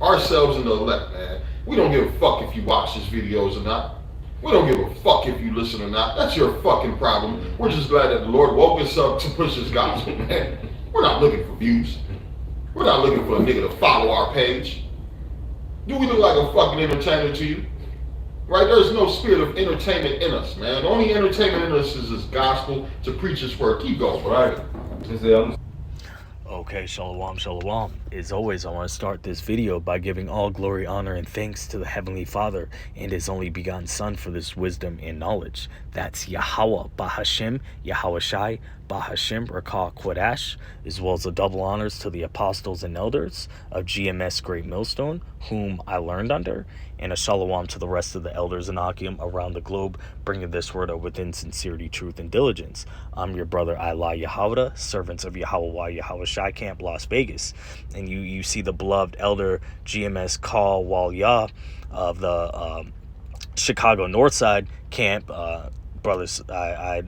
ourselves and the elect, man. We don't give a fuck if you watch these videos or not. We don't give a fuck if you listen or not. That's your fucking problem. We're just glad that the Lord woke us up to push His gospel, man. We're not looking for views. We're not looking for a nigga to follow our page. Do we look like a fucking entertainer to you? Right? There's no spirit of entertainment in us, man. The only entertainment in us is this gospel to preach His word. Keep going. Right. Okay, shalom, shalom. As always, I want to start this video by giving all glory, honor, and thanks to the Heavenly Father and His only begotten Son for this wisdom and knowledge. That's Yahweh Bahashim, Yahweh Shai, Bahashim, Rakah Quadash, as well as the double honors to the apostles and elders of GMS Great Millstone, whom I learned under, and a shalom to the rest of the elders and Akim around the globe, bringing this word up within sincerity, truth, and diligence. I'm your brother, Ilah Yahweh, servants of Yahweh, Yahweh Shai Camp, Las Vegas. And you see the beloved elder GMS Call Walia of the Chicago Northside Camp. Brothers, I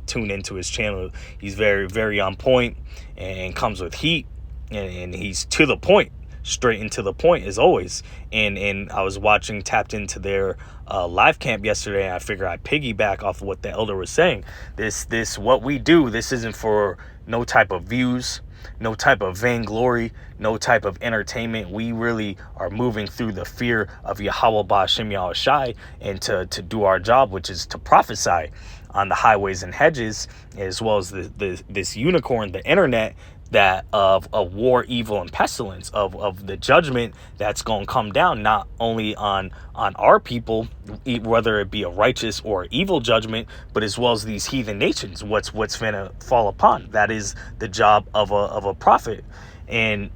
tune into his channel. He's very, very on point and comes with heat, and he's to the point, straight into the point as always. And I was tapped into their live camp yesterday, and I figure I piggyback off of what the elder was saying. This what we do, this isn't for no type of views, no type of vainglory, no type of entertainment. We really are moving through the fear of Yahweh Ba'Shem Yahweh Shai, and to do our job, which is to prophesy on the highways and hedges, as well as this unicorn, the internet, that of war, evil, and pestilence, of the judgment that's going to come down, not only on our people, whether it be a righteous or evil judgment, but as well as these heathen nations, what's going to fall upon. That is the job of a prophet. And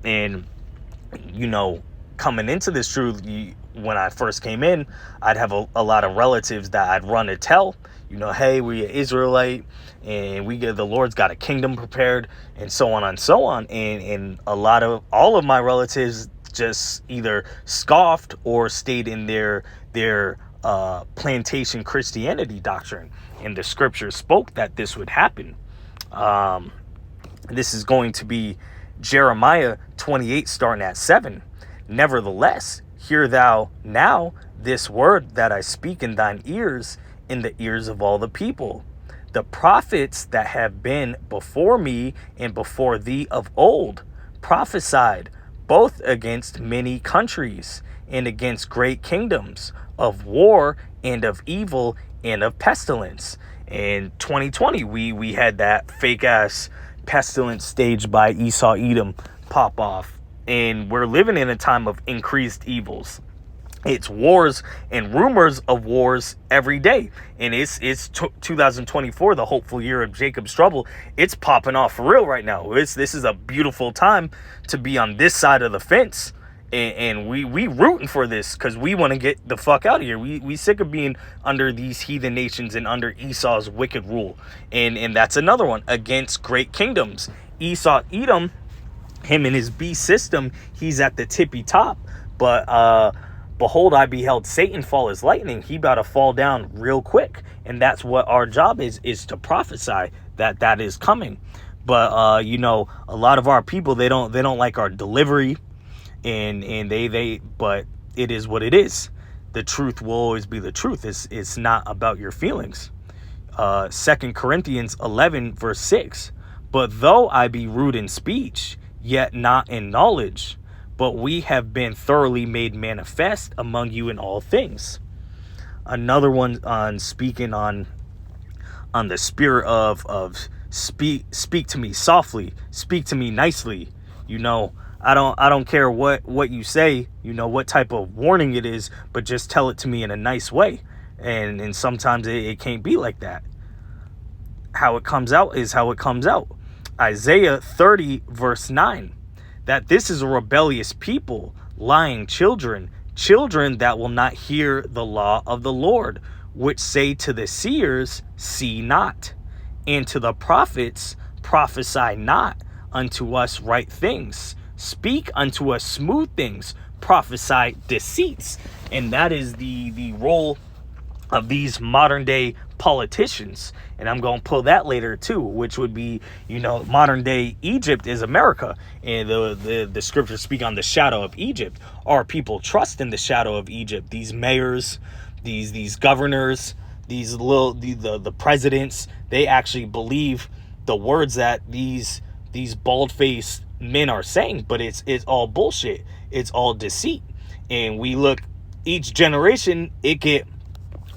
you know, coming into this truth, when I first came in, I'd have a lot of relatives that I'd run to tell, you know, hey, we're Israelite, and the Lord's got a kingdom prepared, and so on and so on. And all of my relatives just either scoffed or stayed in their plantation Christianity doctrine. And the scripture spoke that this would happen. This is going to be Jeremiah 28, starting at 7. Nevertheless, hear thou now this word that I speak in thine ears, in the ears of all the people. The prophets that have been before me and before thee of old prophesied both against many countries and against great kingdoms, of war and of evil and of pestilence. In 2020, we had that fake ass pestilence staged by Esau Edom pop off, and we're living in a time of increased evils. It's wars and rumors of wars every day. And it's 2024, the hopeful year of Jacob's trouble. It's popping off for real right now. This is a beautiful time to be on this side of the fence. And we rooting for this, because we want to get the fuck out of here. We sick of being under these heathen nations and under Esau's wicked rule. And that's another one, against great kingdoms. Esau Edom, him and his beast system, he's at the tippy top. But behold, I beheld Satan fall as lightning. He about to fall down real quick. And that's what our job is to prophesy that is coming. But you know, a lot of our people, they don't like our delivery, and but it is what it is. The truth will always be the truth. It's not about your feelings. 2 Corinthians 11 verse 6. But though I be rude in speech, yet not in knowledge, but we have been thoroughly made manifest among you in all things. Another one on speaking on the spirit of speak to me softly, speak to me nicely. You know, I don't care what you say, you know, what type of warning it is, but just tell it to me in a nice way. And sometimes it can't be like that. How it comes out is how it comes out. Isaiah 30 verse 9. That this is a rebellious people, lying children that will not hear the law of the Lord, which say to the seers, see not, and to the prophets, prophesy not unto us right things, speak unto us smooth things, prophesy deceits. And that is the role of these modern day politicians. And I'm going to pull that later too, which would be, modern day Egypt is America. And the scriptures speak on the shadow of Egypt. Our people trust in the shadow of Egypt. These mayors, these governors, the presidents, they actually believe the words that these bald-faced men are saying, but it's all bullshit. It's all deceit. And we look, each generation, it get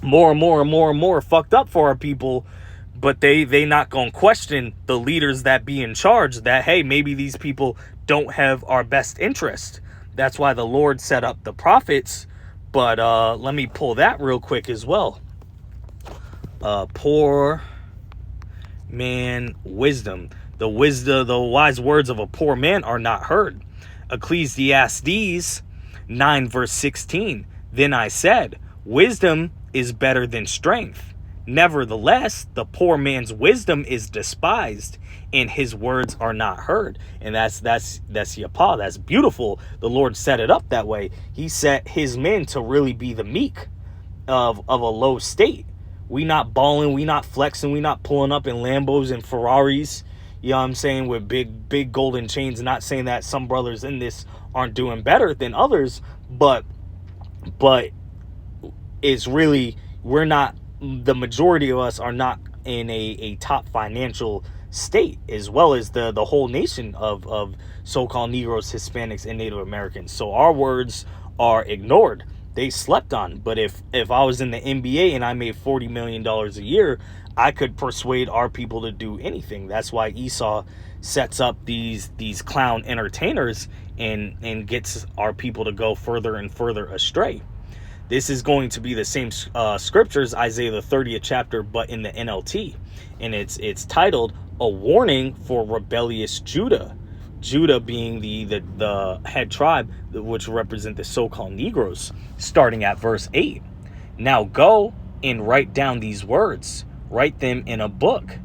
more and more and more and more fucked up for our people, but they not gonna question the leaders that be in charge, that, hey, maybe these people don't have our best interest. That's why the Lord set up the prophets. But let me pull that real quick as well. Poor man wisdom. The wise words of a poor man are not heard. Ecclesiastes 9 verse 16. Then I said, wisdom is better than strength. Nevertheless, the poor man's wisdom is despised, and his words are not heard. And that's Yapa. That's beautiful. The Lord set it up that way. He set his men to really be the meek of a low state. We not balling, we not flexing, we not pulling up in Lambos and Ferraris, you know what I'm saying, with big golden chains. Not saying that some brothers in this aren't doing better than others, but it's really, we're not, the majority of us are not in a top financial state, as well as the whole nation of so-called Negroes, Hispanics, and Native Americans. So our words are ignored. They slept on. But if I was in the NBA and I made $40 million a year, I could persuade our people to do anything. That's why Esau sets up these clown entertainers and gets our people to go further and further astray. This is going to be the same scriptures, Isaiah the 30th chapter, but in the NLT. And it's titled, A Warning for Rebellious Judah. Judah being the head tribe, which represent the so-called Negroes, starting at verse 8. Now go and write down these words. Write them in a book.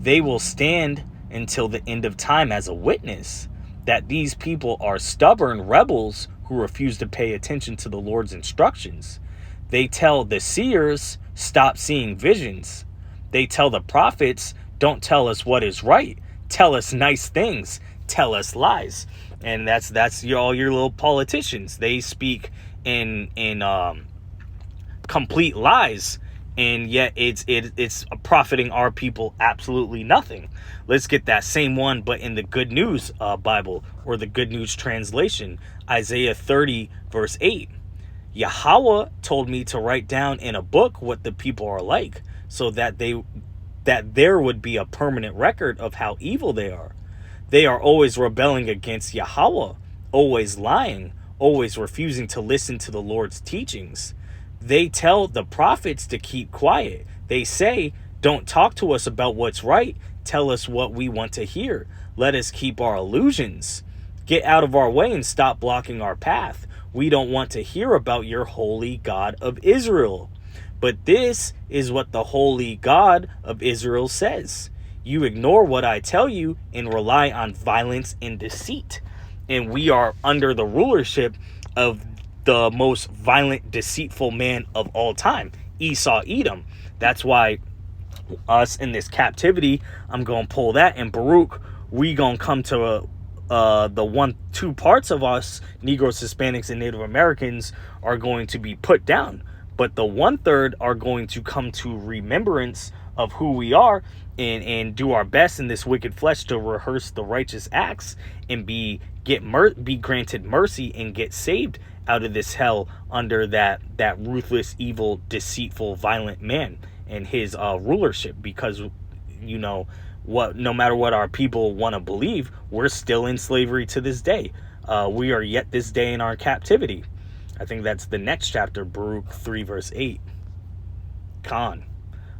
They will stand until the end of time as a witness that these people are stubborn rebels who refuse to pay attention to the Lord's instructions. They tell the seers, stop seeing visions. They tell the prophets, don't tell us what is right. Tell us nice things. Tell us lies. And that's all your little politicians. They speak in complete lies, and yet it's profiting our people absolutely nothing. Let's get that same one, but in the Good News Bible, or the Good News translation, Isaiah 30 verse 8. Yahweh told me to write down in a book what the people are like, so that there would be a permanent record of how evil they are. They are always rebelling against Yahweh, always lying, always refusing to listen to the Lord's teachings. They tell the prophets to keep quiet. They say, don't talk to us about what's right. Tell us what we want to hear. Let us keep our illusions. Get out of our way and stop blocking our path. We don't want to hear about your holy God of Israel. But this is what the holy God of Israel says. You ignore what I tell you and rely on violence and deceit. And we are under the rulership of the most violent, deceitful man of all time, Esau Edom. That's why us in this captivity, I'm going to pull that. And Baruch, we going to come to the two parts of us, Negroes, Hispanics, and Native Americans, are going to be put down. But the 1/3 are going to come to remembrance of who we are, and do our best in this wicked flesh to rehearse the righteous acts and be granted mercy and get saved out of this hell under that ruthless, evil, deceitful, violent man and his rulership. Because no matter what our people want to believe, we're still in slavery to this day. We are yet this day in our captivity. I think that's the next chapter, Baruch 3 verse 8. Khan.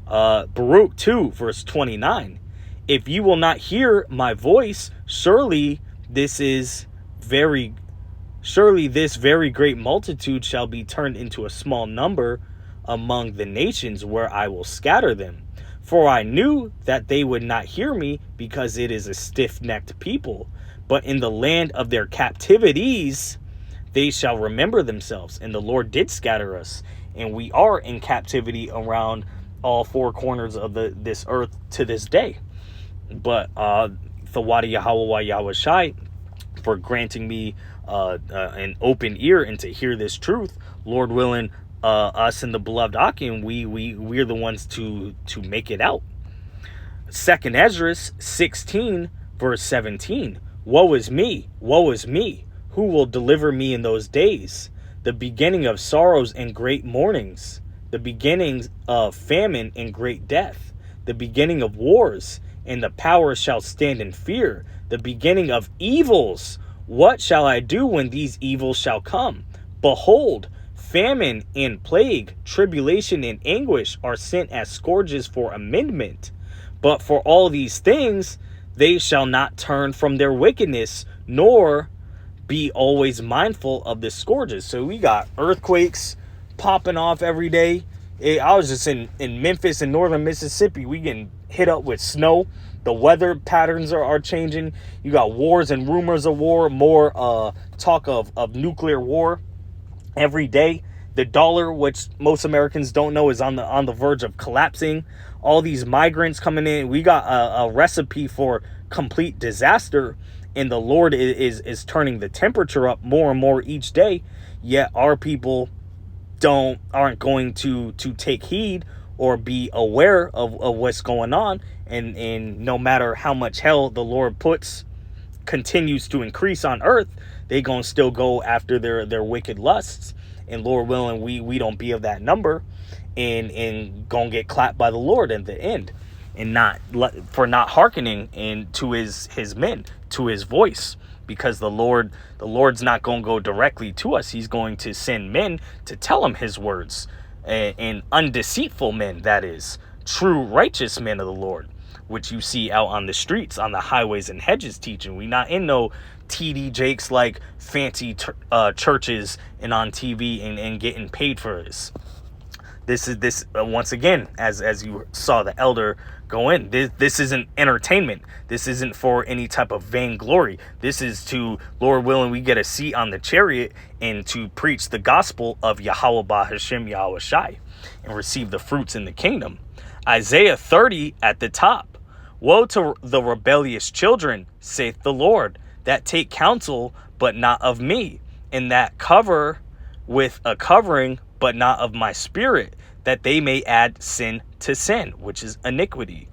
Baruch 2 verse 29. If you will not hear my voice, surely this very great multitude shall be turned into a small number among the nations where I will scatter them. For I knew that they would not hear me, because it is a stiff-necked people. But in the land of their captivities they shall remember themselves. And the Lord did scatter us, and we are in captivity around all four corners of this earth to this day. But Thawadi Yahweh Yahweh Shai for granting me an open ear and to hear this truth. Lord willing, us and the beloved Akim, we're the ones to make it out. 2nd Ezra 16 verse 17. Woe is me, woe is me. Who will deliver me in those days? The beginning of sorrows and great mournings, the beginnings of famine and great death, the beginning of wars, and the powers shall stand in fear, the beginning of evils. What shall I do when these evils shall come? Behold, famine and plague, tribulation and anguish are sent as scourges for amendment. But for all these things, they shall not turn from their wickedness, nor be always mindful of the scourges. So we got earthquakes popping off every day. I was just in Memphis in northern Mississippi. We getting hit up with snow. The weather patterns are changing. You got wars and rumors of war. More talk of nuclear war every day. The dollar, which most Americans don't know, is on the verge of collapsing. All these migrants coming in. We got a recipe for complete disaster. And the Lord is turning the temperature up more and more each day. Yet our people aren't going to take heed or be aware of what's going on. And no matter how much hell the Lord continues to increase on earth, they gonna still go after their wicked lusts. And Lord willing, we don't be of that number and gonna get clapped by the Lord in the end. And not hearkening to his men, to his voice, because the Lord's not going to go directly to us. He's going to send men to tell him his words, and undeceitful men, that is, true righteous men of the Lord, which you see out on the streets, on the highways and hedges teaching. We not in no TD Jakes like fancy churches and on TV and getting paid for this. This once again, as you saw the elder go in, this isn't entertainment. This isn't for any type of vainglory. This is to, Lord willing, we get a seat on the chariot and to preach the gospel of Yahweh Bahashem Yahweh Shai and receive the fruits in the kingdom. Isaiah 30 at the top. Woe to the rebellious children, saith the Lord, that take counsel, but not of me, and that cover with a covering, but not of my spirit, that they may add sin to sin, which is iniquity.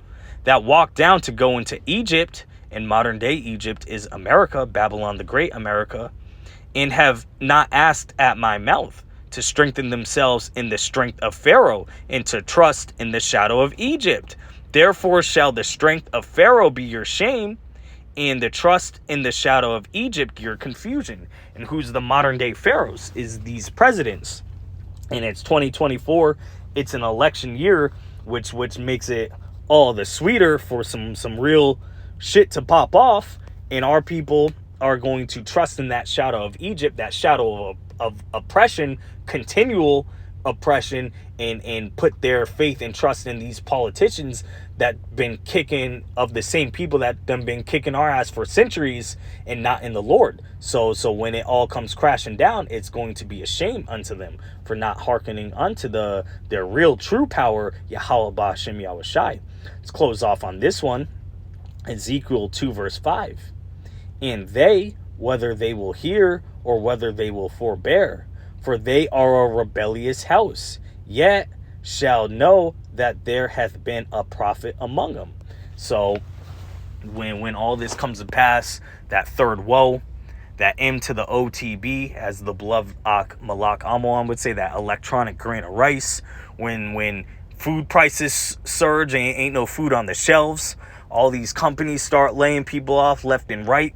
That walk down to go into Egypt, and modern day Egypt is America, Babylon the Great America, and have not asked at my mouth to strengthen themselves in the strength of Pharaoh, and to trust in the shadow of Egypt. Therefore shall the strength of Pharaoh be your shame, and the trust in the shadow of Egypt your confusion. And who's the modern day pharaohs? Is these presidents. And it's 2024. It's an election year, which makes it all the sweeter for some real shit to pop off. And our people are going to trust in that shadow of Egypt, that shadow of oppression, continual oppression, and put their faith and trust in these politicians that been kicking, of the same people that done been kicking our ass for centuries, and not in the Lord. So when it all comes crashing down, it's going to be a shame unto them for not hearkening unto their real true power, Yahweh Ba'ashem Yahweh Shai. Let's close off on this one. Ezekiel 2 verse 5. And they, whether they will hear or whether they will forbear, for they are a rebellious house, yet shall know that there hath been a prophet among them. So when all this comes to pass, that third woe, that M to the OTB, as the beloved Malak Amoan would say, that electronic grain of rice, when food prices surge and ain't no food on the shelves, all these companies start laying people off left and right,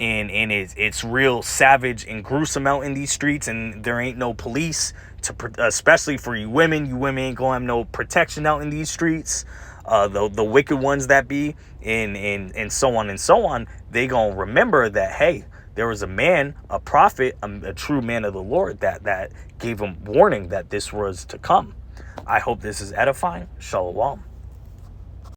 and it's real savage and gruesome out in these streets, and there ain't no police especially for you women. You women ain't gonna have no protection out in these streets. The wicked ones that be, and so on and so on, they gonna remember that, hey, there was a man, a prophet, a true man of the Lord that gave them warning that this was to come. I hope this is edifying. Shalom.